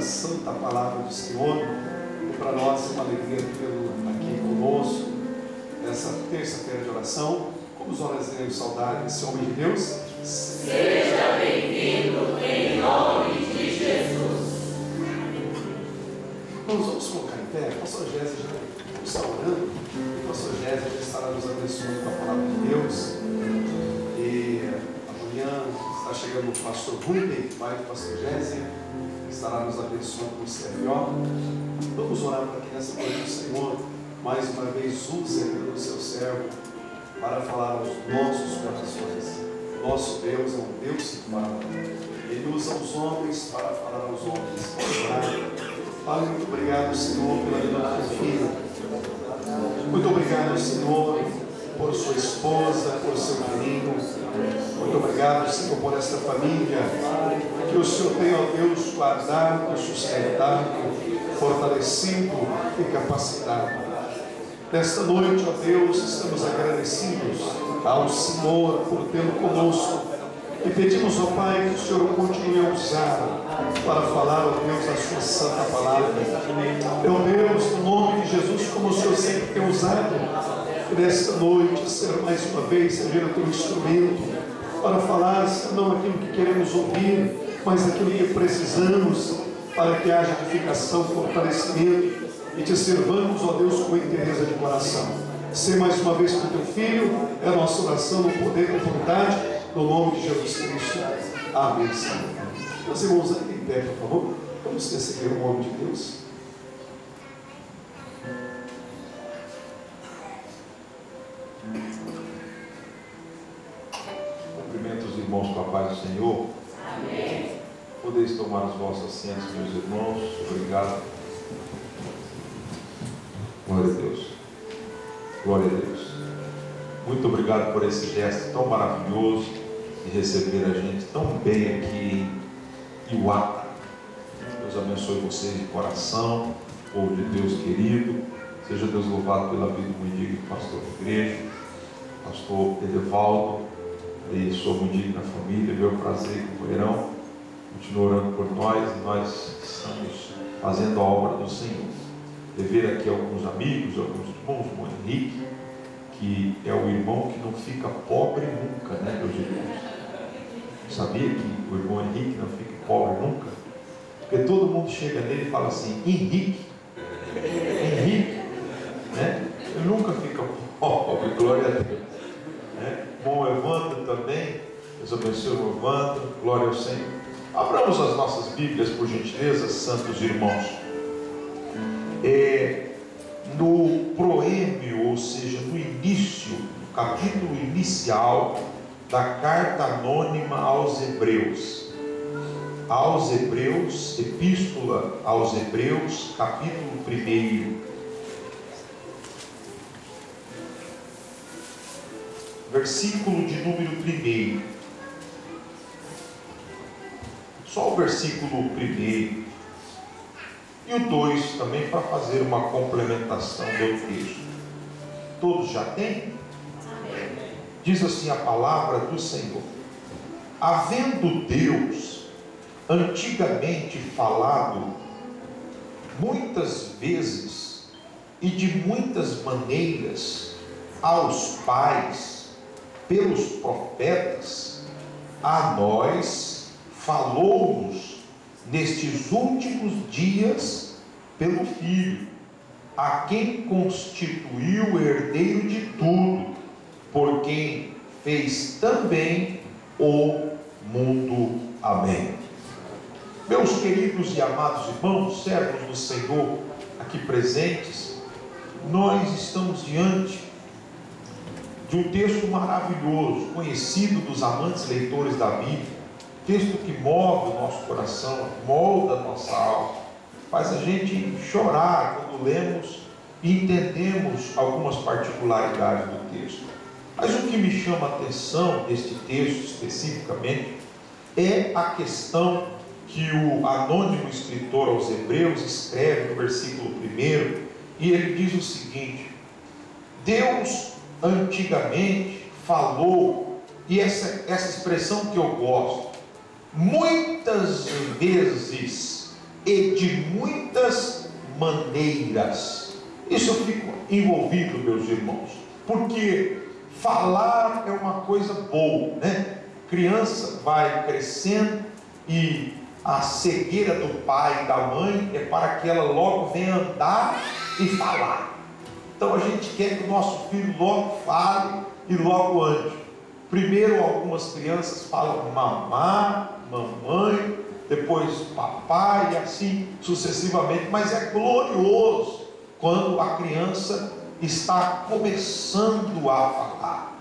santa palavra do Senhor. E para nós é uma alegria tê-lo aqui conosco nessa terça-feira de oração. Como nós teremos saudade desse homem de Deus? Seja bem-vindo em nome de Jesus. Nós vamos colocar em pé. O pastor Gésia já está orando. O pastor Gésia já estará nos abençoando com a palavra de Deus. E amanhã está chegando o pastor Rubem, pai do pastor Gésia, estará nos abençoando com o CFO. Vamos orar para que nessa noite o Senhor mais uma vez use o seu servo para falar aos nossos corações. Nosso Deus é um Deus que fala. Ele usa os homens para falar aos homens. Pai, muito obrigado, Senhor, pela vida da tua filha. Muito obrigado, Senhor, por sua esposa, por seu filho. Muito obrigado, Senhor, por esta família que o Senhor tem, ó Deus, guardado, sustentado, fortalecido e capacitado. Nesta noite, ó Deus, estamos agradecidos ao Senhor por tê-lo conosco e pedimos, ó Pai, que o Senhor continue a usar para falar, ó Deus, a sua santa palavra. Meu Deus, no nome de Jesus, como o Senhor sempre tem usado, nesta noite, ser mais uma vez, seja o teu instrumento para falar, não aquilo que queremos ouvir, mas aquilo que precisamos para que haja edificação, fortalecimento e te servamos, ó Deus, com interesse de coração. Ser mais uma vez com teu filho, é a nossa oração no poder e vontade, no nome de Jesus Cristo. Amém, Senhor. Meus irmãos, aqui em pé, por favor, vamos receber o nome de Deus. Cumprimento os irmãos com a paz do Senhor. Amém. Podeis tomar os vossos assentos, meus irmãos. Obrigado. Glória a Deus. Glória a Deus. Muito obrigado por esse gesto tão maravilhoso de receber a gente tão bem aqui em Iuata. Deus abençoe vocês de coração, povo de Deus querido. Seja Deus louvado pela vida do muito digno pastor da igreja, pastor Edevaldo e sua muito digna família. Meu prazer e companheirão. Continua orando por nós e nós estamos fazendo a obra do Senhor. Ver aqui alguns amigos, alguns irmãos, o irmão Henrique, que é o irmão que não fica pobre nunca, né, meus irmãos? Sabia que o irmão Henrique não fica pobre nunca? Porque todo mundo chega nele e fala assim, Henrique, né? Ele nunca fica pobre, glória a Deus. Né? Bom, Evandro também, Deus abençoe o Evandro, glória ao Senhor. Abramos as nossas Bíblias, por gentileza, santos irmãos. No proêmio, ou seja, no início, no capítulo inicial da carta anônima aos Hebreus, epístola aos Hebreus, capítulo 1, versículo de número 1, só o versículo 1 e o 2 também, para fazer uma complementação do texto. Todos já têm? Amém. Diz assim a palavra do Senhor: havendo Deus antigamente falado muitas vezes e de muitas maneiras aos pais pelos profetas, a nós falou-nos nestes últimos dias pelo Filho, a quem constituiu herdeiro de tudo, por quem fez também o mundo. Amém. Meus queridos e amados irmãos, servos do Senhor aqui presentes, nós estamos diante de um texto maravilhoso, conhecido dos amantes leitores da Bíblia, texto que move o nosso coração, molda a nossa alma, faz a gente chorar quando lemos e entendemos algumas particularidades do texto. Mas o que me chama a atenção neste texto especificamente é a questão que o anônimo escritor aos Hebreus escreve no versículo 1, e ele diz o seguinte: Deus antigamente falou, e essa expressão que eu gosto, muitas vezes e de muitas maneiras. Isso eu fico envolvido, meus irmãos, porque falar é uma coisa boa, né? Criança vai crescendo e a cegueira do pai e da mãe é para que ela logo venha andar e falar. Então a gente quer que o nosso filho logo fale e logo ande. Primeiro algumas crianças falam mamá, mamãe, depois papai e assim sucessivamente, mas é glorioso quando a criança está começando a falar.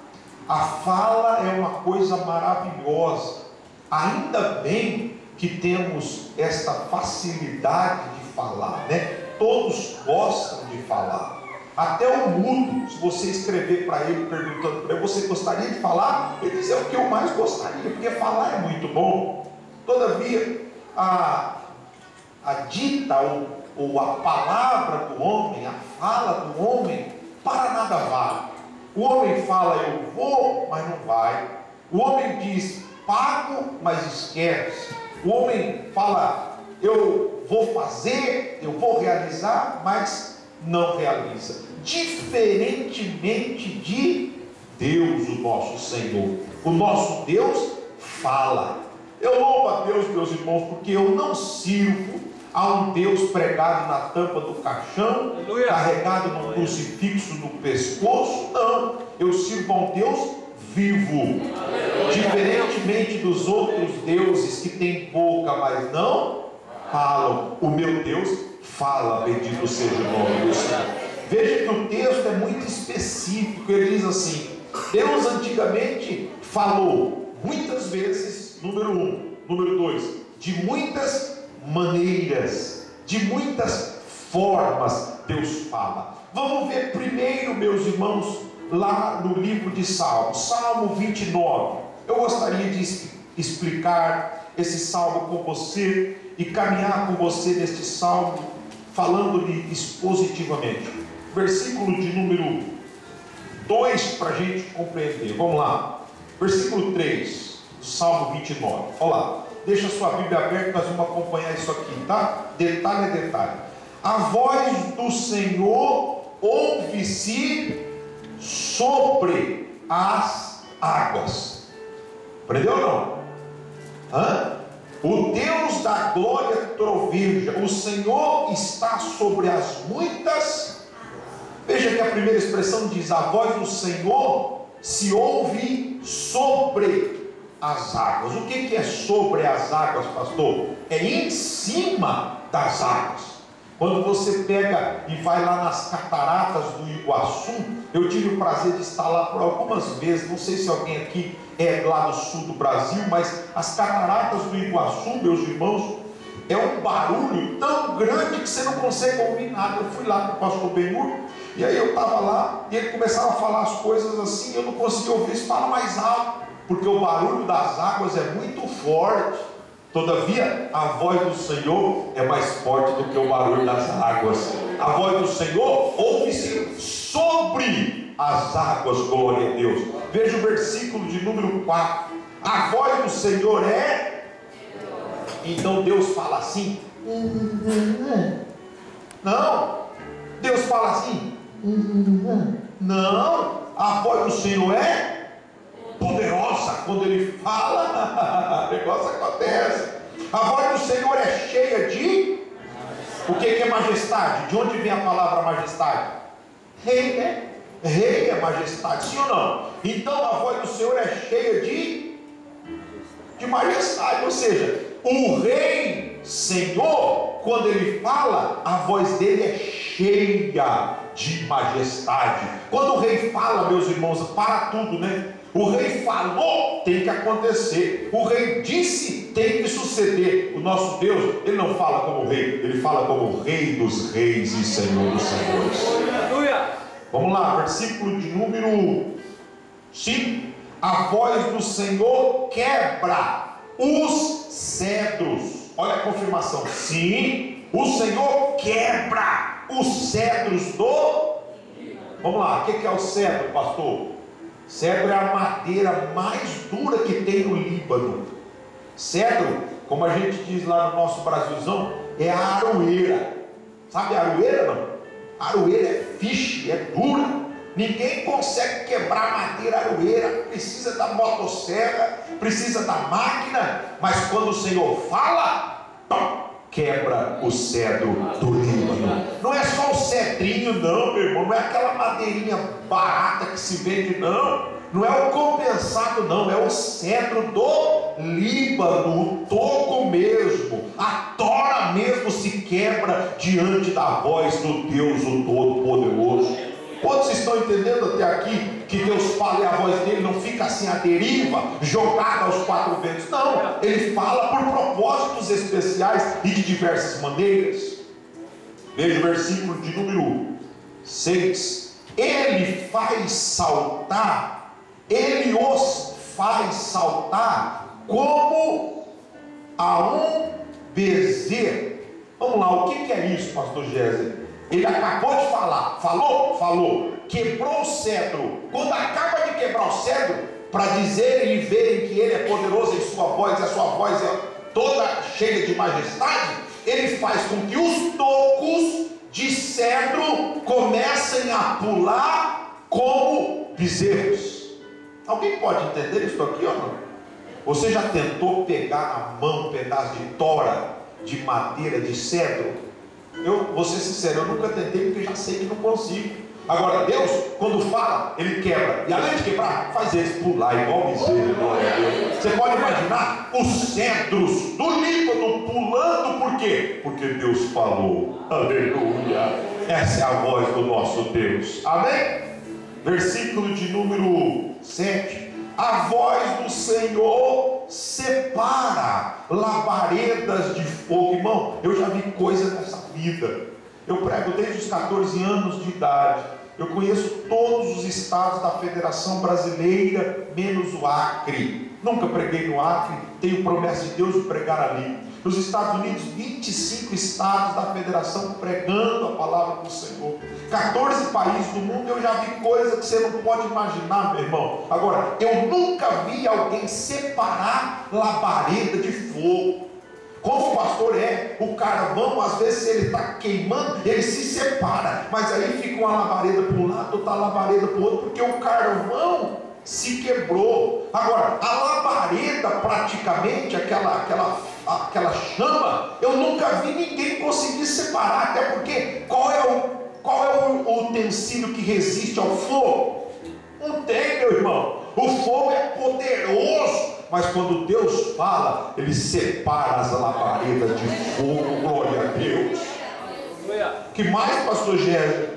A fala é uma coisa maravilhosa. Ainda bem que temos esta facilidade de falar, né? Todos gostam de falar. Até o mudo, se você escrever para ele perguntando para ele, você gostaria de falar? Ele diz, é o que eu mais gostaria, porque falar é muito bom. Todavia, a dita ou a palavra do homem, a fala do homem, para nada vale. O homem fala, eu vou, mas não vai. O homem diz, pago, mas esquece. O homem fala, eu vou fazer, eu vou realizar, mas não realiza. Diferentemente de Deus, o nosso Senhor. O nosso Deus fala. Eu louvo a Deus, meus irmãos, porque eu não sirvo a um Deus pregado na tampa do caixão, aleluia, carregado num crucifixo no pescoço. Não, eu sirvo a um Deus vivo, aleluia, diferentemente dos outros deuses que têm boca, mas não falam. O meu Deus fala, bendito seja o nome do Senhor. Veja que o texto é muito específico. Ele diz assim: Deus antigamente falou muitas vezes, número 1, número 2, de muitas maneiras, de muitas formas Deus fala. Vamos ver primeiro, meus irmãos, lá no livro de Salmos, Salmo 29. Eu gostaria de explicar esse salmo com você e caminhar com você neste salmo, falando-lhe expositivamente. Versículo de número 2 para a gente compreender. Vamos lá, versículo 3, Salmo 29. Olha lá, deixa a sua Bíblia aberta, nós vamos acompanhar isso aqui, tá? Detalhe a detalhe. A voz do Senhor ouve-se sobre as águas. Aprendeu ou não? O Deus da glória troveja. O Senhor está sobre as muitas. Veja que a primeira expressão diz: a voz do Senhor se ouve sobre as águas. O que é sobre as águas, pastor? É em cima das águas. Quando você pega e vai lá nas cataratas do Iguaçu, eu tive o prazer de estar lá por algumas vezes. Não sei se alguém aqui é lá no sul do Brasil, mas as cataratas do Iguaçu, meus irmãos, é um barulho tão grande que você não consegue ouvir nada. Eu fui lá com o pastor Benhur, e aí eu estava lá, e ele começava a falar as coisas assim, eu não conseguia ouvir. Ele fala mais alto, porque o barulho das águas é muito forte. Todavia, a voz do Senhor é mais forte do que o barulho das águas. A voz do Senhor ouve-se sobre as águas, glória a Deus. Veja o versículo de número 4. A voz do Senhor é... Então Deus fala assim? Não. Deus fala assim? Não. A voz do Senhor é poderosa. Quando Ele fala, o negócio acontece. A voz do Senhor é cheia de... O que é majestade? De onde vem a palavra majestade? Rei, né? Rei é majestade, sim ou não? Então a voz do Senhor é cheia de majestade. Ou seja, o Rei Senhor, quando Ele fala, a voz dele é cheia de majestade. Quando o Rei fala, meus irmãos, para tudo, né? O Rei falou, tem que acontecer. O Rei disse, tem que suceder. O nosso Deus, Ele não fala como Rei, Ele fala como Rei dos Reis e Senhor dos Senhores. Aleluia! Vamos lá, versículo de número 5. A voz do Senhor quebra os cedros. Olha a confirmação. Sim, o Senhor quebra os cedros do... Vamos lá, o que é o cedro, pastor? Cedro é a madeira mais dura que tem no Líbano. Cedro como a gente diz lá no nosso Brasilzão, é a aroeira. Sabe a aroeira, não? A aroeira é fiche, é dura. Ninguém consegue quebrar madeira aroeira. Precisa da motosserra, precisa da máquina. Mas quando o Senhor fala, quebra o cedro do Líbano. Não é só o cedrinho não, meu irmão. Não é aquela madeirinha barata que se vende não. Não é o compensado não. É o cedro do Líbano. O toco mesmo. A tora mesmo se quebra diante da voz do Deus o Todo-Poderoso. Quantos estão entendendo até aqui que Deus fala e a voz dele não fica assim à deriva, jogada aos quatro ventos? Não, ele fala por propósitos especiais e de diversas maneiras. Veja o versículo de número 6. Ele faz saltar, ele os faz saltar como a um bezerro. Vamos lá, o que é isso, pastor Géser? Ele acabou de falar, falou, quebrou o cedro. Quando acaba de quebrar o cedro, para dizerem e verem que ele é poderoso em sua voz, e a sua voz é toda cheia de majestade, ele faz com que os tocos de cedro comecem a pular como bezerros. Alguém pode entender isso aqui ou não? Você já tentou pegar na mão um pedaço de tora, de madeira, de cedro? Eu vou ser sincero, eu nunca tentei porque já sei que não consigo. Agora Deus, quando fala, Ele quebra. E além de quebrar, faz eles pular igual bezerro. Você pode imaginar os cedros do Líbano pulando, por quê? Porque Deus falou. Aleluia. Essa é a voz do nosso Deus. Amém? Versículo de número 7. A voz do Senhor separa labaredas de fogo. Irmão, eu já vi coisa nessa vida. Eu prego desde os 14 anos de idade. Eu conheço todos os estados da Federação Brasileira, menos o Acre. Nunca preguei no Acre, tenho promessa de Deus de pregar ali. Nos Estados Unidos, 25 estados da federação pregando a palavra do Senhor. 14 países do mundo, eu já vi coisa que você não pode imaginar, meu irmão. Agora, eu nunca vi alguém separar labareda de fogo. Como o pastor é, o carvão, às vezes, se ele está queimando, ele se separa. Mas aí fica uma labareda para um lado, outra labareda para o outro, porque o carvão se quebrou. Agora, a labareda, praticamente, aquela chama, eu nunca vi ninguém conseguir separar. Até porque, qual é o utensílio que resiste ao fogo? Não tem, meu irmão. O fogo é poderoso. Mas quando Deus fala, Ele separa as labaredas de fogo. Glória a Deus. Que mais, pastor Géser?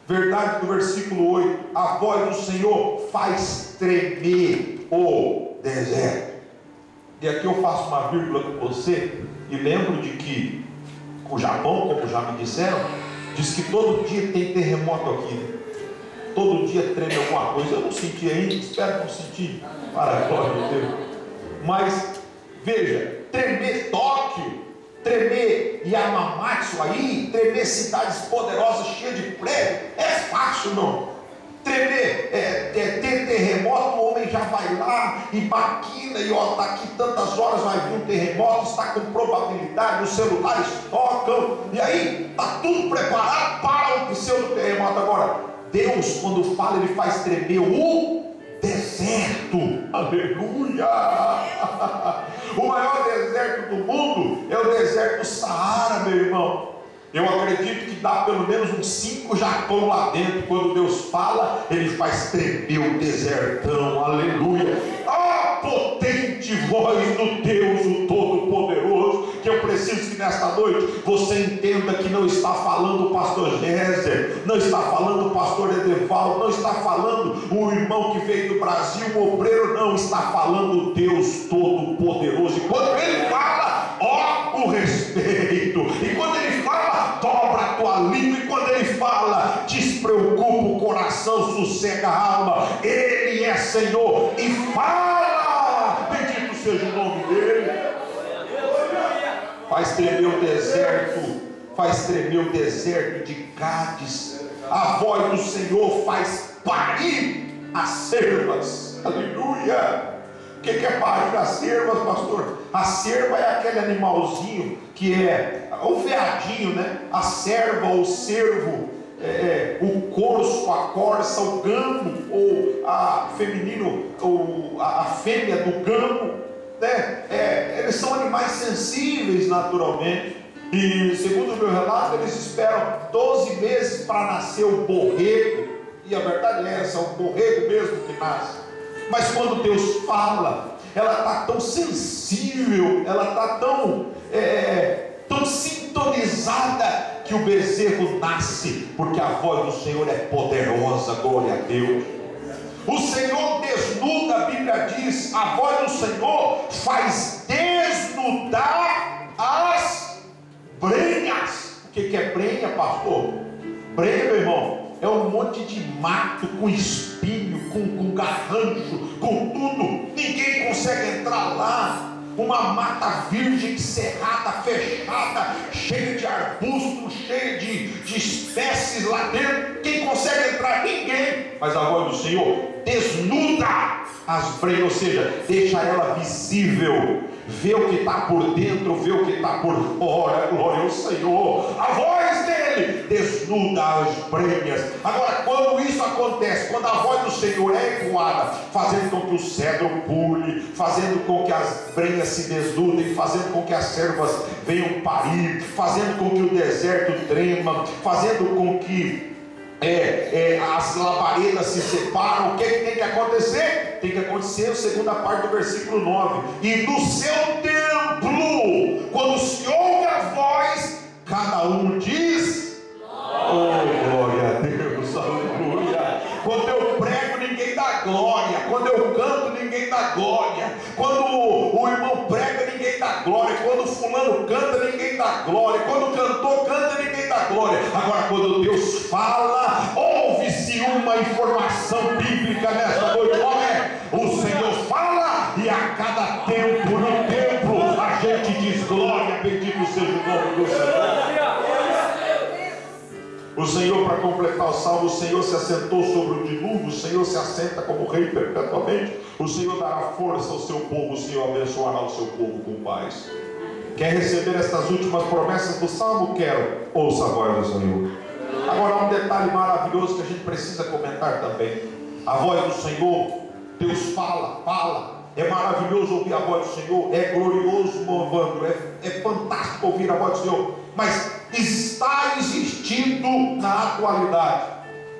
Verdade do versículo 8. A voz do Senhor faz tremer o deserto. E aqui eu faço uma vírgula com você e lembro de que o Japão, como já me disseram, diz que todo dia tem terremoto aqui. Todo dia treme alguma coisa. Eu não senti ainda, espero não sentir, para a glória de Deus. Mas veja, tremer Tóquio, tremer Yamamatsu aí, tremer cidades poderosas cheias de prédio, é fácil, não. Tremer, ter terremoto, o homem já vai lá e maquina, e ó, daqui tantas horas vai vir um terremoto, está com probabilidade, os celulares tocam, e aí está tudo preparado para o pseudo terremoto. Agora, Deus, quando fala, Ele faz tremer o deserto. Aleluia. O maior deserto do mundo é o deserto do Saara, meu irmão. Eu acredito que dá pelo menos uns 5 Japão lá dentro. Quando Deus fala, Ele faz tremer o desertão. Aleluia. A potente voz do Deus, o Todo-Poderoso. Que eu preciso que nesta noite você entenda que não está falando o pastor Géser, não está falando o pastor Edevaldo, não está falando o irmão que veio do Brasil, o obreiro, não, está falando o Deus Todo-Poderoso. E quando Ele fala, ó, o respeito. E quando Ele fala, dobra a tua língua. E quando Ele fala, despreocupa o coração, sossega a alma. Ele é Senhor e fala. Bendito seja o nome dEle. Faz tremer o deserto, faz tremer o deserto de Cádiz. A voz do Senhor faz parir as cervas. Aleluia. O que é parir as cervas, pastor? A cerva é aquele animalzinho que é o veadinho, né? A cerva, o cervo, o corso, a corça, o gamo, ou a feminino, ou a fêmea do gamo, né? Eles são animais sensíveis naturalmente. E segundo o meu relato, eles esperam 12 meses para nascer o borrego. E a verdade é essa, o borrego mesmo que nasce. Mas quando Deus fala, ela está tão sensível, ela está tão sintonizada, que o bezerro nasce, porque a voz do Senhor é poderosa, glória a Deus. O Senhor desnuda, a Bíblia diz, a voz do Senhor faz desnudar as brenhas. O que é brenha, pastor? Brenha, meu irmão, é um monte de mato com espinho, com garrancho, com tudo. Ninguém consegue entrar lá. Uma mata virgem, cerrada, fechada, cheia de arbustos, cheia de espécies lá dentro. Quem consegue entrar? Ninguém. Mas a voz do Senhor desnuda as brenhas, ou seja, deixa ela visível. Vê o que está por dentro, vê o que está por fora. Glória ao Senhor. A voz dele desnuda as brenhas. Agora, quando isso acontece, quando a voz do Senhor é ecoada, fazendo com que o cedro pule, fazendo com que as brenhas se desnudem, fazendo com que as cervas venham parir, fazendo com que o deserto trema, fazendo com que as labaredas se separam, o que tem que acontecer? Tem que acontecer a segunda parte do versículo 9: e no seu templo, quando se ouve a voz, cada um diz: oh, glória a Deus, aleluia. Quando eu prego, ninguém dá glória. Quando eu canto, ninguém dá glória. Quando o irmão prega, ninguém dá glória. Quando o fulano canta, ninguém dá glória. Quando o cantor canta, ninguém dá glória. Agora, quando Deus fala, ouve-se uma informação bíblica nessa noite. Qual é? O Senhor fala, e a cada tempo no templo a gente diz glória, bendito seja o nome do Senhor. O Senhor, para completar o salmo, o Senhor se assentou sobre o dilúvio, o Senhor se assenta como rei perpetuamente, o Senhor dará força ao seu povo, o Senhor abençoará o seu povo com paz. Quer receber estas últimas promessas do salmo? Quero. Ouça a voz do Senhor. Agora há um detalhe maravilhoso que a gente precisa comentar também. A voz do Senhor, Deus fala. É maravilhoso ouvir a voz do Senhor, é glorioso, Evandro, é fantástico ouvir a voz do Senhor, mas está existindo na atualidade,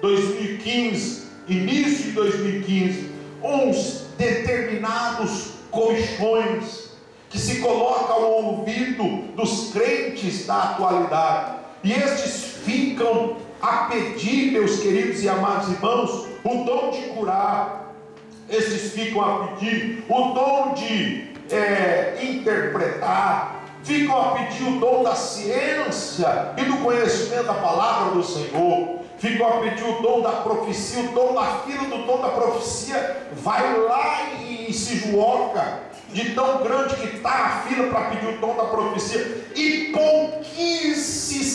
2015, início de 2015, uns determinados colchões que se colocam ao ouvido dos crentes da atualidade, e estes ficam a pedir, meus queridos e amados irmãos, o dom de curar. Estes ficam a pedir o dom de interpretar, ficam a pedir o dom da ciência e do conhecimento da palavra do Senhor, ficam a pedir o dom da profecia. O dom da fila do dom da profecia vai lá e se joga, de tão grande que está a fila para pedir o dom da profecia, e pouquíssima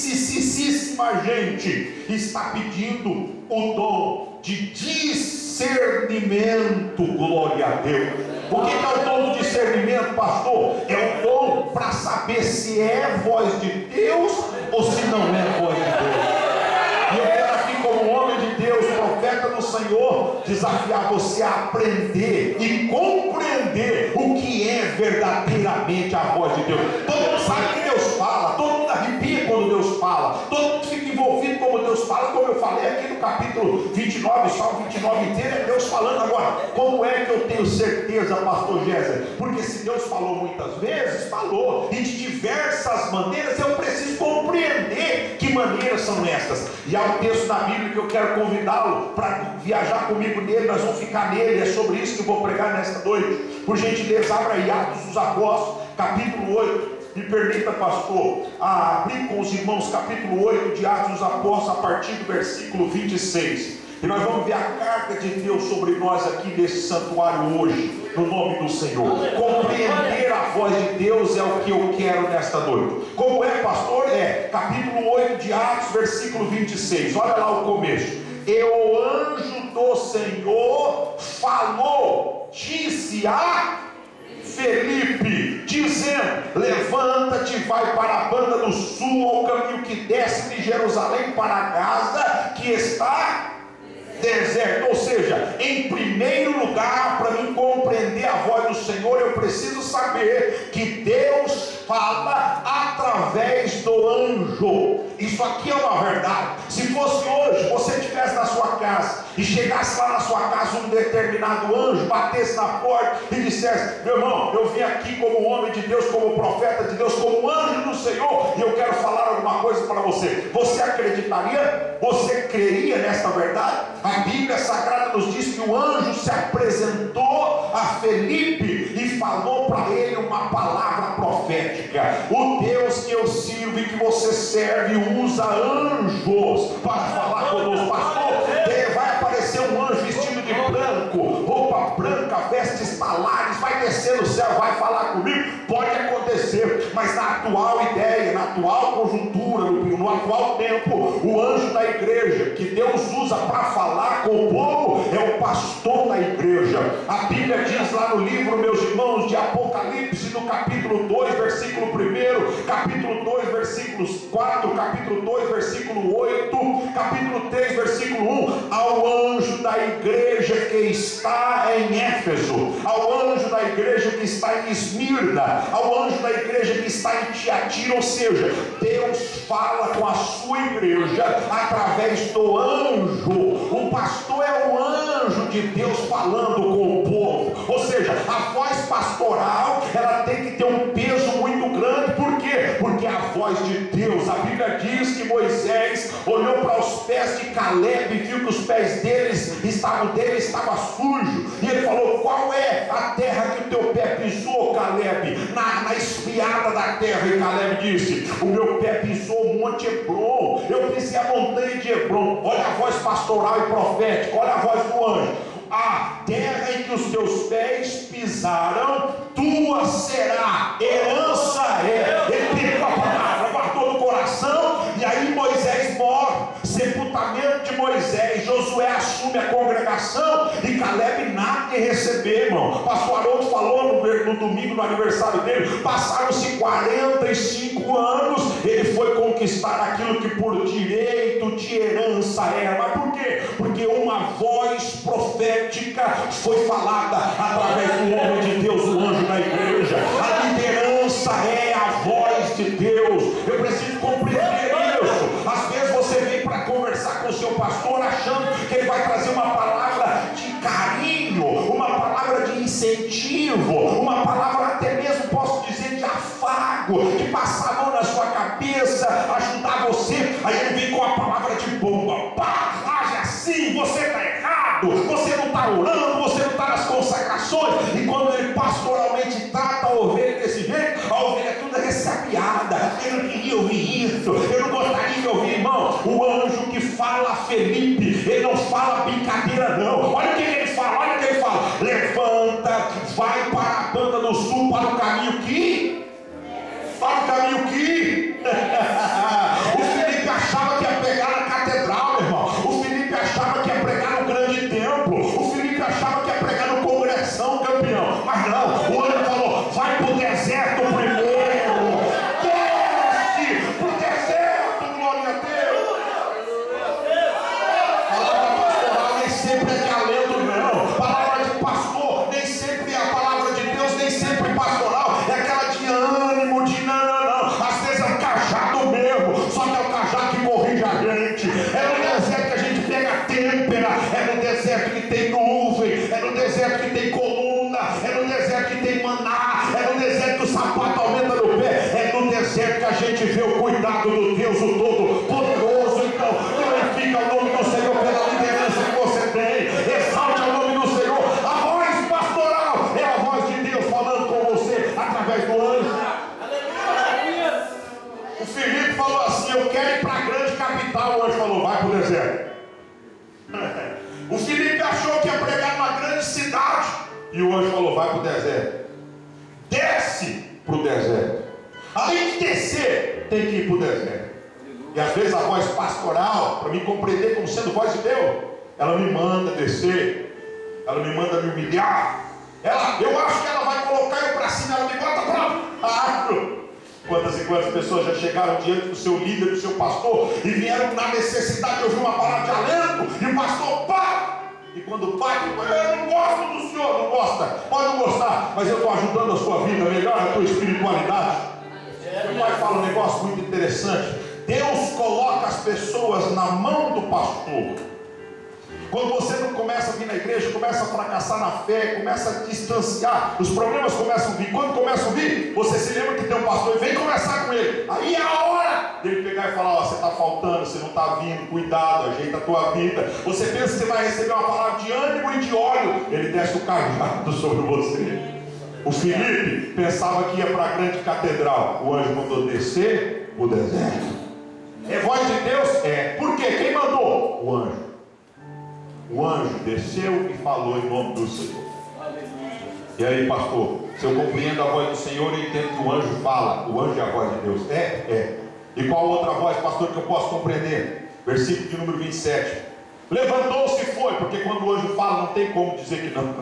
gente está pedindo o dom de discernimento. Glória a Deus. O que é o dom do discernimento, pastor? É o dom para saber se é voz de Deus ou se não é voz de Deus. E eu quero aqui, como homem de Deus, profeta do Senhor, desafiar você a aprender e compreender o que é verdadeiramente a voz de Deus. Todo mundo sabe que Deus fala, todo mundo arrepia quando Deus fala, todo mundo fica envolvido como Deus fala, como eu falei aqui no capítulo 29, Salmo 29 inteiro, é Deus falando. Agora, como é que eu tenho certeza, pastor Géser? Porque se Deus falou muitas vezes, falou, e de diversas maneiras, eu preciso compreender que maneiras são estas. E há um texto na Bíblia que eu quero convidá-lo para viajar comigo nele, nós vamos ficar nele, é sobre isso que eu vou pregar nesta noite. Por gentileza, abra aí Atos dos Apóstolos, capítulo 8. Me permita, pastor, abrir com os irmãos capítulo 8 de Atos dos Apóstolos, a partir do versículo 26. E nós vamos ver a carga de Deus sobre nós aqui nesse santuário hoje, no nome do Senhor. Compreender a voz de Deus é o que eu quero nesta noite. Como é, pastor? Capítulo 8 de Atos, versículo 26. Olha lá o começo. E o anjo do Senhor falou disse a Felipe, dizendo: levanta-te e vai para a banda do sul, ao caminho que desce de Jerusalém para Gaza, que está deserto. Ou seja, em primeiro lugar, para mim compreender a voz do Senhor, eu preciso saber que Deus fala através do anjo. Isso aqui é uma verdade. Se fosse hoje, você estivesse na sua casa e chegasse lá na sua casa um determinado anjo, batesse na porta e dissesse: meu irmão, eu vim aqui como homem de Deus, como profeta de Deus, como anjo do Senhor, e eu quero falar alguma coisa para você. Você acreditaria? Você creria nesta verdade? A Bíblia Sagrada nos diz que o anjo se apresentou a Felipe e falou para ele uma palavra profética. O Deus que eu sirvo e que você serve usa anjos para falar conosco. Pastor, vai aparecer um anjo vestido de branco, roupa branca, vestes talares, vai descer no céu, vai falar comigo? Pode acontecer, mas na atual ideia, na atual conjuntura, no atual tempo, o anjo da igreja que Deus usa para falar com o povo é o pastor da igreja. A Bíblia diz lá no livro, meus irmãos, de Apocalipse, no capítulo 2, versículo 1, capítulo 2, versículos 4, capítulo 2, versículo 8, capítulo 3, versículo 1, ao anjo da igreja que está em Éfeso, ao anjo da igreja que está em Esmirna, ao anjo da igreja que está em Tiatira. Ou seja, Deus fala com a sua igreja através do anjo. O pastor é o anjo de Deus falando com o povo. Ou seja, a voz pastoral, ela tem que ter um peso muito grande. Por quê? Porque é a voz de Deus. A Bíblia diz que Moisés olhou para os pés de Caleb e viu que os pés dele estava sujo, e ele falou: qual é a terra que o teu pé pisou, Caleb? Na espiada da terra. E Caleb disse: o meu pé pisou o monte Hebron, eu pisei a montanha de Hebron. Olha a voz pastoral e profética, olha a voz do anjo. A terra em que os teus pés pisaram, tua será, herança é. Ele pegou a palavra, guardou no coração, e aí Moisés morre. Sepultamento de Moisés, Josué assume a congregação e Caleb nada de receber, irmão. Pastor Haroldo falou no domingo, no aniversário dele, passaram-se 45 anos, ele foi conquistar aquilo que por direito de herança era. Mas por quê? Porque uma voz profética foi falada através do homem de Deus, o anjo da igreja. A liderança é a voz de Deus. Eu preciso compreender isso. Às vezes você vem para conversar com o seu pastor achando que ele vai trazer uma palavra de carinho, uma palavra de incentivo, uma palavra até mesmo, posso dizer, de afago, de passar a mão na sua cabeça, ajudar você. Aí ele vem com a palavra de bomba: pá, age assim, você está errado, você não está orando, você não está nas consagrações. E quando ele pastoralmente trata a ovelha desse jeito, a ovelha é toda ressabiada. Eu não queria ouvir isso, eu não gostaria de ouvir. Irmão, o anjo que fala a Felipe, ele não fala brincadeira não. Olha o que ele fala, olha o que ele fala: levanta, vai para a banda do sul, para o caminho que... para o caminho que... O Felipe achava que ia pegar na catedral, meu irmão. O Felipe achava que ia pregar no grande templo. O Felipe achava que ia pregar no congressão, campeão. Mas não, o anjo falou: vai para o deserto primeiro. Desce para o deserto, glória a Deus. Palavra pastoral nem sempre é de alento, não. Palavra de pastor nem sempre é a palavra de Deus, nem sempre pastoral. É aquela de ânimo, de não. Às vezes é um cajado mesmo, só que é o cajado que corrige a gente. É no deserto que a gente pega têmpera, é no deserto que tem nuvem, é no deserto que tem coluna, é no deserto que tem maná, é no deserto que o sapato aumenta no pé, é no deserto que a gente vê o cuidado do Deus, o Todo-Poderoso. Então, glorifica o nome do Senhor pela liderança que você tem, exalte o nome do Senhor. A voz pastoral é a voz de Deus falando com você através do anjo. O Felipe falou assim: eu quero ir para a grande capital. O anjo falou: vai para o deserto. O Felipe achou que ia pregar numa grande cidade, e o anjo falou: vai para o deserto. Desce para o deserto. Além de descer, tem que ir para o deserto. E às vezes a voz pastoral, para me compreender como sendo voz de Deus, ela me manda descer, ela me manda me humilhar, Eu acho que ela vai colocar eu para cima, ela me bota para Quantas e quantas pessoas já chegaram diante do seu líder, do seu pastor, e vieram na necessidade de ouvir uma palavra de alento, e o pastor pá! E quando bate, eu não gosto do senhor, não gosta, pode não gostar, mas eu estou ajudando a sua vida, melhora a tua espiritualidade. Meu pai fala um negócio muito interessante. Deus coloca as pessoas na mão do pastor. Quando você não começa a vir na igreja, começa a fracassar na fé, começa a distanciar, os problemas começam a vir. Quando começam a vir, você se lembra que tem um pastor e vem conversar com ele. Aí é a hora dele pegar e falar: ó, você está faltando, você não está vindo, cuidado, ajeita a tua vida. Você pensa que você vai receber uma palavra de ânimo e de óleo, ele desce o cajado sobre você. O Felipe pensava que ia para a grande catedral, o anjo mandou descer o deserto. É voz de Deus? É. Por quê? Quem mandou? O anjo. O anjo desceu e falou em nome do Senhor. E aí, pastor, se eu compreendo a voz do Senhor, eu entendo que o anjo fala. O anjo é a voz de Deus. É. E qual outra voz, pastor, que eu posso compreender? Versículo de número 27. Levantou-se e foi, porque quando o anjo fala, não tem como dizer que não.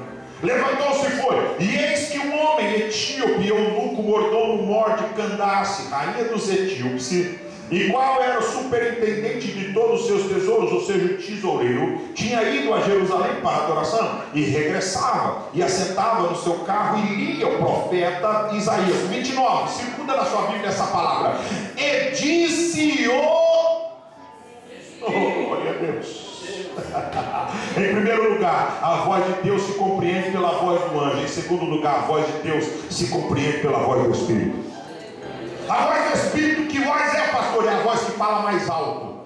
Levantou-se e foi. E eis que um homem etíope, eunuco, mordomo mor de Candace, rainha dos etíopes, e qual era o superintendente de todos os seus tesouros, ou seja, o tesoureiro, tinha ido a Jerusalém para a adoração, e regressava, e assentava no seu carro, e lia o profeta Isaías. 29, circunda na sua Bíblia essa palavra. E disse-o, glória a Deus. Em primeiro lugar, a voz de Deus se compreende pela voz do anjo. Em segundo lugar, a voz de Deus se compreende pela voz do Espírito. A voz do Espírito, que voz é, pastor? É a voz que fala mais alto.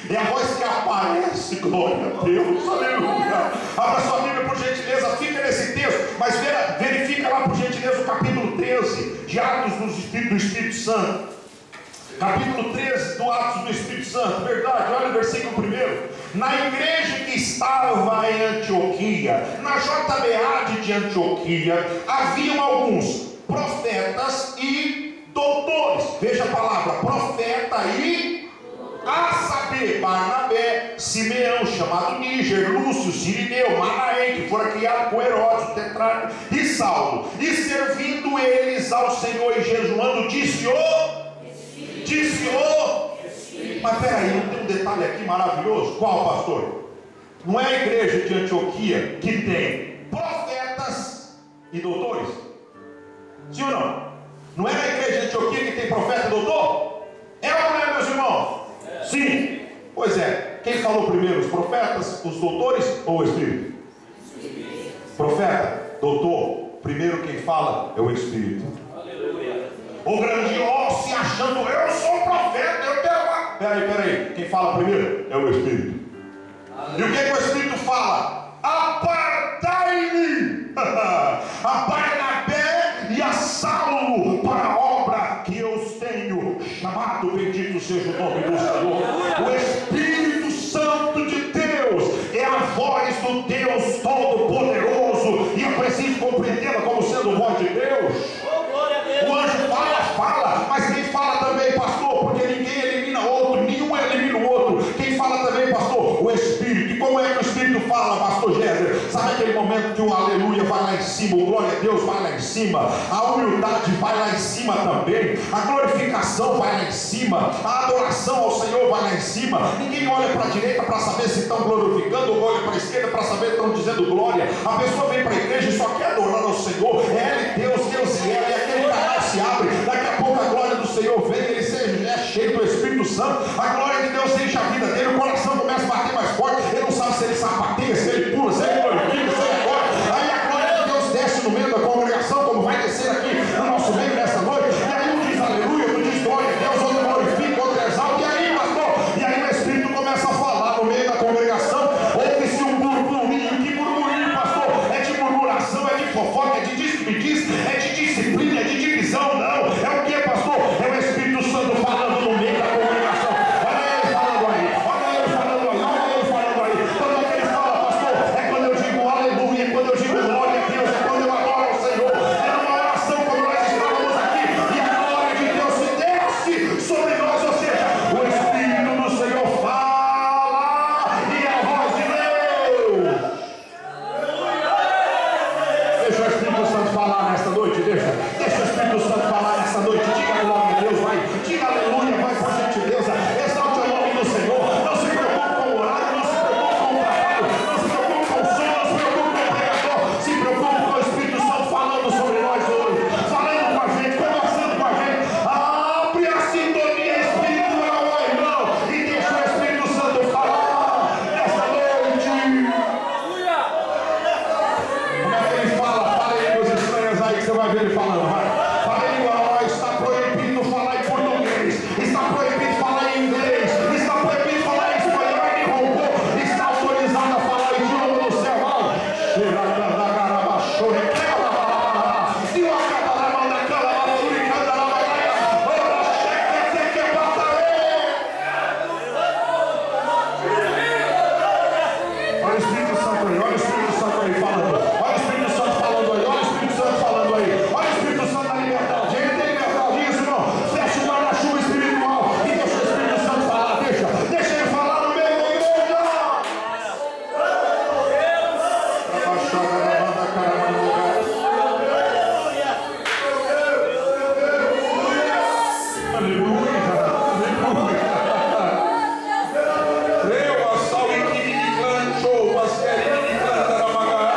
É a voz que aparece, glória a Deus, aleluia. Abra sua Bíblia por gentileza, fica nesse texto, mas verifica lá por gentileza o capítulo 13 de Atos do Espírito Santo. Capítulo 13 do Atos do Espírito Santo, verdade, olha o versículo 1. Na igreja que estava em Antioquia, na JBA de Antioquia, haviam alguns profetas e doutores. Veja a palavra profeta e, a saber, Barnabé, Simeão, chamado Níger, Lúcio, Sirineu, Manaém, que fora criado com Herodes, o tetrarca, e Saulo. E servindo eles ao Senhor e jejuando, disse-o. Mas peraí, não tem um detalhe aqui maravilhoso? Qual, pastor? Não é a igreja de Antioquia que tem profetas e doutores? Sim ou não? Não é na igreja de Antioquia que tem profeta e doutor? É ou não é, meus irmãos? É. Sim. Pois é. Quem falou primeiro? Os profetas, os doutores ou o Espírito? Profeta, doutor, primeiro quem fala é o Espírito. Aleluia. O grandioso se achando, eu sou profeta, eu tenho. Peraí, quem fala primeiro é o Espírito. Aleluia. E o que o Espírito fala? Apartai-me a Barnabé e a Saulo para a obra que eu os tenho chamado. Bendito seja o nome do Senhor. O Espírito Santo de Deus é a voz do Deus Todo-Poderoso, e eu preciso compreendê-la como sendo voz de Deus. O anjo fala, mas quem fala também, pastor, porque ninguém elimina outro, nenhum elimina o outro. Quem fala também, pastor? O Espírito. E como é que o Espírito fala, pastor Géser? Sabe aquele momento que o aleluia vai lá em cima, o glória a Deus vai lá em cima, a humildade vai lá em cima também, a glorificação vai lá em cima, a adoração ao Senhor vai lá em cima. Ninguém olha para a direita para saber se estão glorificando, ou olha para a esquerda para saber se estão dizendo glória. A pessoa vem para a igreja e só quer adorar ao Senhor. É ela e Deus e ela, e aquele canal se abre. Daqui a pouco a glória do Senhor vem, ele é cheio do Espírito Santo, a glória de Deus enche a vida dele, o coração começa a bater mais forte, ele não sabe se ele sapateia, se ele pula, se ele glorifica, se ele agora. Aí a glória de Deus desce no meio da congregação, como vai descer aqui no nosso meio nessa noite, e aí um diz aleluia, outro diz glória a Deus, outro glorifica, outro exalta, e aí, pastor, e aí o Espírito começa a falar no meio da congregação. Ouve-se um burburinho. Que burburinho, pastor? É de murmuração, é de fofoca, é de diz-me-diz, é de disciplina, é de divisão, não. É o que, pastor? É o Espírito Santo falando no meio da congregação. Olha sintonia espiritual, ó irmão, e deixa o Espírito Santo falar nesta noite. Como é que ele fala? Fala aí, meus estranhos aí, que você vai ver ele falando, vai. Fala aí, ó, está proibido falar em português, está proibido falar em inglês, está proibido falar em espanhol e robô, está autorizado a falar o idioma do céu, ó. Olha o Espírito Santo aí, olha o Espírito Santo aí falando. Olha o Espírito Santo falando aí, olha o Espírito Santo falando aí. Olha o Espírito Santo na liberdade. Ele tem liberdade, isso, irmão. Fecha o guarda-chuva espiritual e deixa o Espírito Santo falar. Deixa ele falar no meio da igreja. Aleluia, aleluia. Eu assal em que me clanchou, mas querem me plantar a magar.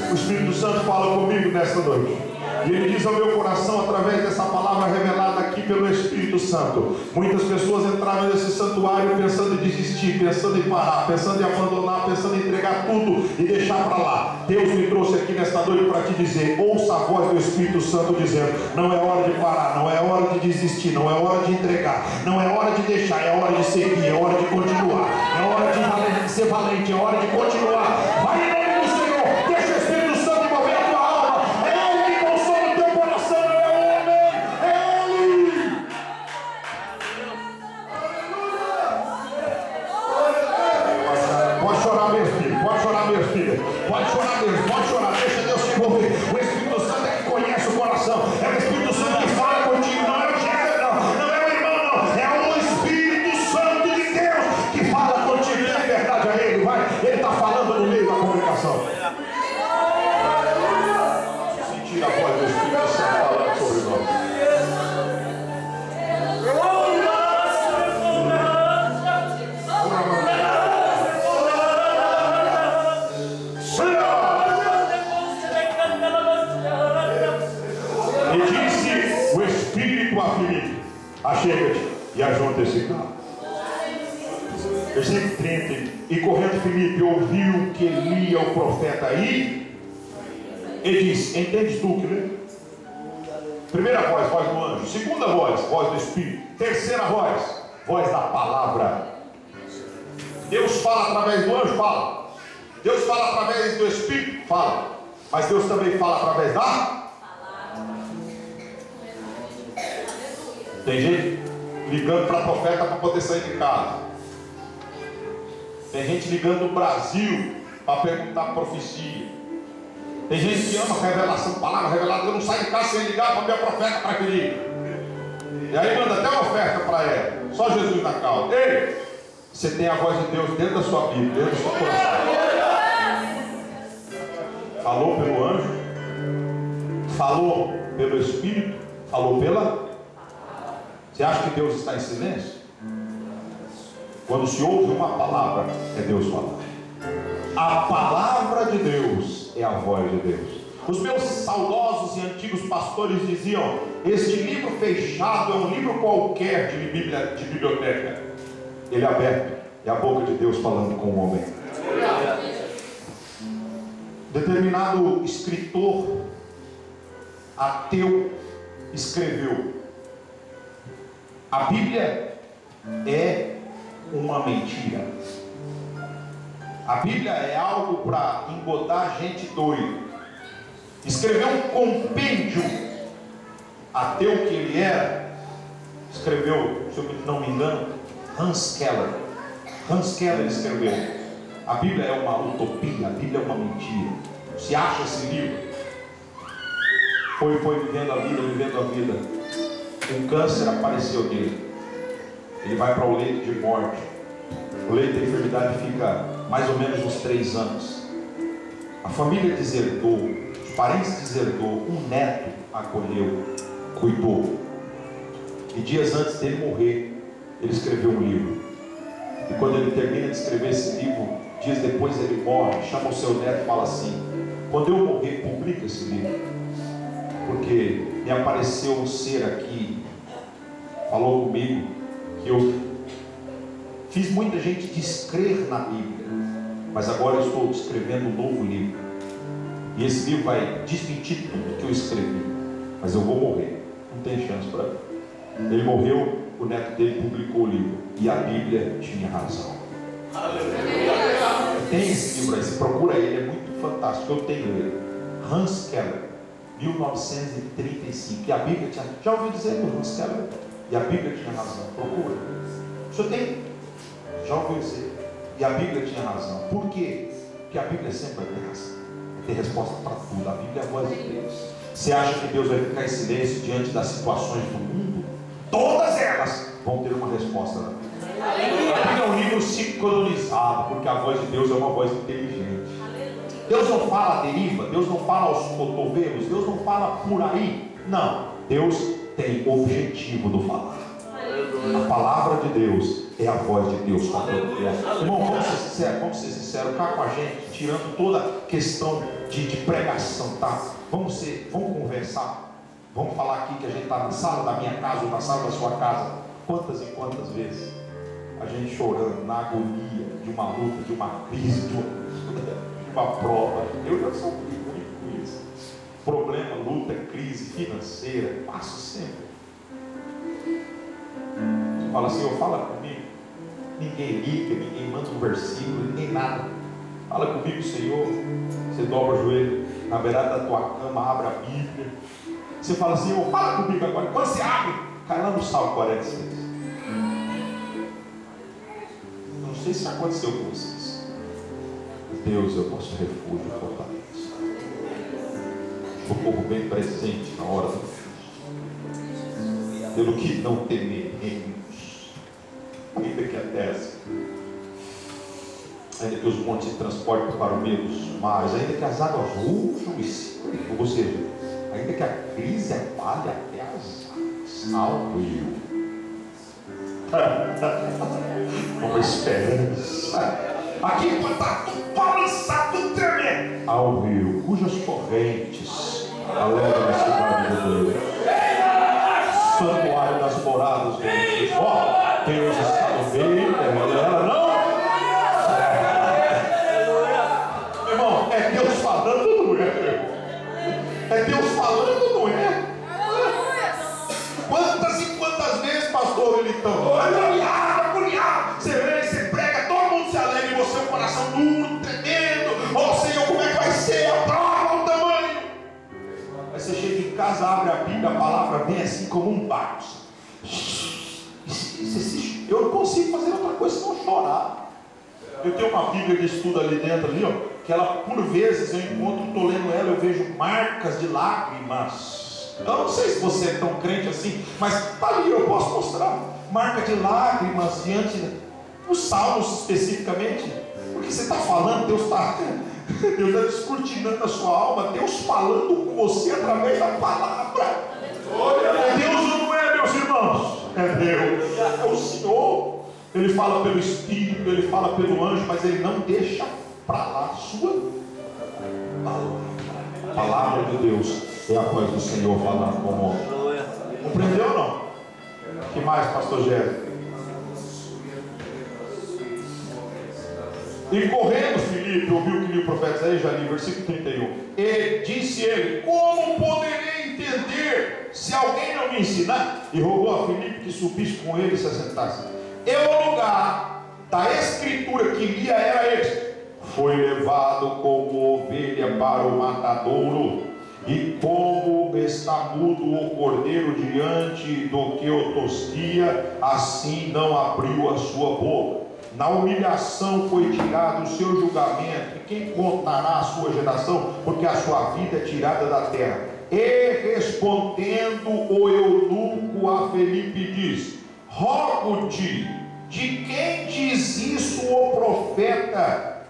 O Espírito Santo fala comigo nesta noite. E ele diz ao meu coração, através dessa palavra revelada aqui pelo Espírito Santo: muitas pessoas entraram nesse santuário pensando em desistir, pensando em parar, pensando em abandonar, pensando em entregar tudo e deixar para lá. Deus me trouxe aqui nesta noite para te dizer: ouça a voz do Espírito Santo dizendo: não é hora de parar, não é hora de desistir, não é hora de entregar, não é hora de deixar, é hora de seguir, é hora de continuar, é hora de ser valente, é hora de continuar. Vai em nome do Senhor, deixa o Espírito Santo envolver a tua alma. É Ele que consola o teu coração, não é o homem, é Ele. Pode chorar, meu filho, pode chorar, meu filho, pode chorar mesmo, pode chorar, deixa Deus se envolver. O Espírito Santo é que conhece o coração, é o Espírito Santo que fala contigo, não é o Jéssica, não é o irmão, não, é o Espírito Santo de Deus que fala contigo. Dê verdade a Ele, vai, Ele está falando no meio da comunicação. Sentir a voz do Espírito Santo falando sobre nós. E disse o Espírito a Filipe: achega-te e ajunta esse carro. Versículo 30. E correndo Filipe ouviu que lia o profeta aí, e disse: entendes tu que lê? Primeira voz, voz do anjo. Segunda voz, voz do Espírito. Terceira voz, voz da palavra. Deus fala através do anjo? Fala. Deus fala através do Espírito? Fala. Mas Deus também fala através da... Tem gente ligando para profeta para poder sair de casa. Tem gente ligando no Brasil para perguntar profecia. Tem gente que ama revelação, palavra revelada. Eu não saio de casa sem ligar para minha profeta para que ligue. E aí manda até uma oferta para ela. Só Jesus na causa. Ei, você tem a voz de Deus dentro da sua Bíblia, dentro do seu coração. Falou pelo anjo, falou pelo Espírito, falou pela... Você acha que Deus está em silêncio? Quando se ouve uma palavra, é Deus falando. A palavra de Deus é a voz de Deus. Os meus saudosos e antigos pastores diziam: este livro fechado é um livro qualquer de biblioteca. Ele é aberto, é a boca de Deus falando com o homem. Determinado escritor ateu escreveu: A Bíblia é uma mentira. A Bíblia é algo para engodar gente doida. Escreveu um compêndio ateu que ele era. Escreveu, se eu não me engano, Hans Keller. Hans Keller escreveu: a Bíblia é uma utopia, a Bíblia é uma mentira. Se acha esse livro, foi vivendo a vida. Um câncer apareceu nele. Ele vai para o leito de morte. O leito da enfermidade fica mais ou menos uns 3 anos. A família deserdou, os parentes deserdou, um neto acolheu, cuidou. E dias antes dele morrer, ele escreveu um livro. E quando ele termina de escrever esse livro, dias depois ele morre, chama o seu neto e fala assim: quando eu morrer, publica esse livro, porque me apareceu um ser aqui, falou comigo, que eu fiz muita gente descrer na Bíblia, mas agora eu estou escrevendo um novo livro, e esse livro vai desmentir tudo que eu escrevi, mas eu vou morrer, não tem chance para mim. Ele morreu, o neto dele publicou o livro, e a Bíblia tinha razão. Tem esse livro aí, você procura ele, é muito fantástico, eu tenho ele. Hans Keller, 1935, e a Bíblia tinha, já ouviu dizer do Hans Keller? E a Bíblia tinha razão, procura. O senhor tem? Já ouviu dizer? E a Bíblia tinha razão. Por quê? Porque a Bíblia sempre tem razão, tem resposta para tudo. A Bíblia é a voz de Deus. Você acha que Deus vai ficar em silêncio diante das situações do mundo? Todas elas vão ter uma resposta na Bíblia. A Bíblia é um livro sincronizado, porque a voz de Deus é uma voz inteligente. Deus não fala à deriva, Deus não fala aos cotovelos, Deus não fala por aí. Não, Deus tem objetivo no falar. A palavra de Deus é a voz de Deus. Irmão, vamos ser sinceros, cá com a gente, tirando toda a questão de pregação, tá? Vamos conversar. Vamos falar aqui que a gente está na sala da minha casa ou na sala da sua casa. Quantas e quantas vezes a gente chorando na agonia de uma luta, de uma crise, de uma prova. Eu já sofri muito com isso. Problema, luta, crise financeira, passo sempre. Você fala assim: fala comigo. Ninguém liga, ninguém manda um versículo, ninguém nada. Fala comigo, Senhor. Você dobra o joelho na beirada da tua cama, abre a Bíblia. Você fala assim: fala comigo agora. Quando você abre, cai lá no Salmo 46. Não sei se aconteceu com vocês. Deus é o nosso refúgio e fortaleza, socorro bem presente na hora do fim. Pelo que não temeremos, ainda que a terra, ainda que os montes se transportem para o meio dos mares, ainda que as águas rujam e secam, ou seja, ainda que a crise abale até as águas, ao rio. Uma esperança. Aqui está tudo balançado, tudo tremendo. Ao rio, cujas correntes alegram a cidade de Deus. Santuário das moradas de Deus. Ó, Deus está no meio dela, não? Irmão, é Deus falando, não é? É Deus falando, não é? Quantas e quantas vezes, pastor, ele está agoniado, você vê, você prega, todo mundo se alegra, e você é um coração duro, tremendo. Ó Senhor, como é que vai ser a prova, o tamanho? Aí você chega em casa, abre a Bíblia, a palavra vem assim como um barco. Eu não consigo fazer outra coisa senão chorar. Eu tenho uma Bíblia de estudo ali dentro, ali, ó, que ela, por vezes, eu encontro, estou lendo ela, eu vejo marcas de lágrimas. Eu não sei se você é tão crente assim, mas está ali, eu posso mostrar. Marca de lágrimas diante dos salmos especificamente. Porque você está falando, Deus está descortinando a sua alma, Deus falando com você através da palavra. Deus não é, meus irmãos, é Deus, é o Senhor. Ele fala pelo Espírito, ele fala pelo anjo, mas ele não deixa para lá a sua palavra. A palavra de Deus é a voz do Senhor falando com o homem. Compreendeu ou não? O que mais, pastor Gérard? E correndo Filipe, ouviu que li o profeta Isaías, já li, versículo 31. E disse ele: como poderei entender se alguém não me ensinar, e rogou a Filipe que subisse com ele e se assentasse. E o lugar da escritura que lia era este: foi levado como ovelha para o matadouro, e como está mudo o cordeiro diante do que o tosquia, assim não abriu a sua boca. Na humilhação foi tirado o seu julgamento, e quem contará a sua geração? Porque a sua vida é tirada da terra. E respondendo o eunuco a Felipe diz: rogo-te, de quem diz isso o profeta?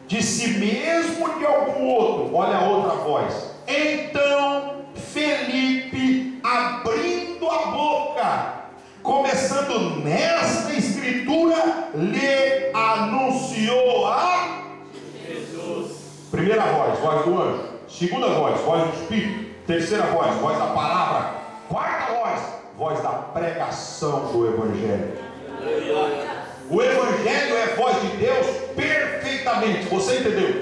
De si mesmo ou de algum outro? Olha a outra voz. Então Felipe, abrindo a boca, começando nesta escritura, lhe anunciou a Jesus. Primeira voz do anjo. Segunda voz do Espírito. Terceira voz da palavra. Quarta voz da pregação do Evangelho. O Evangelho é voz de Deus perfeitamente. Você entendeu?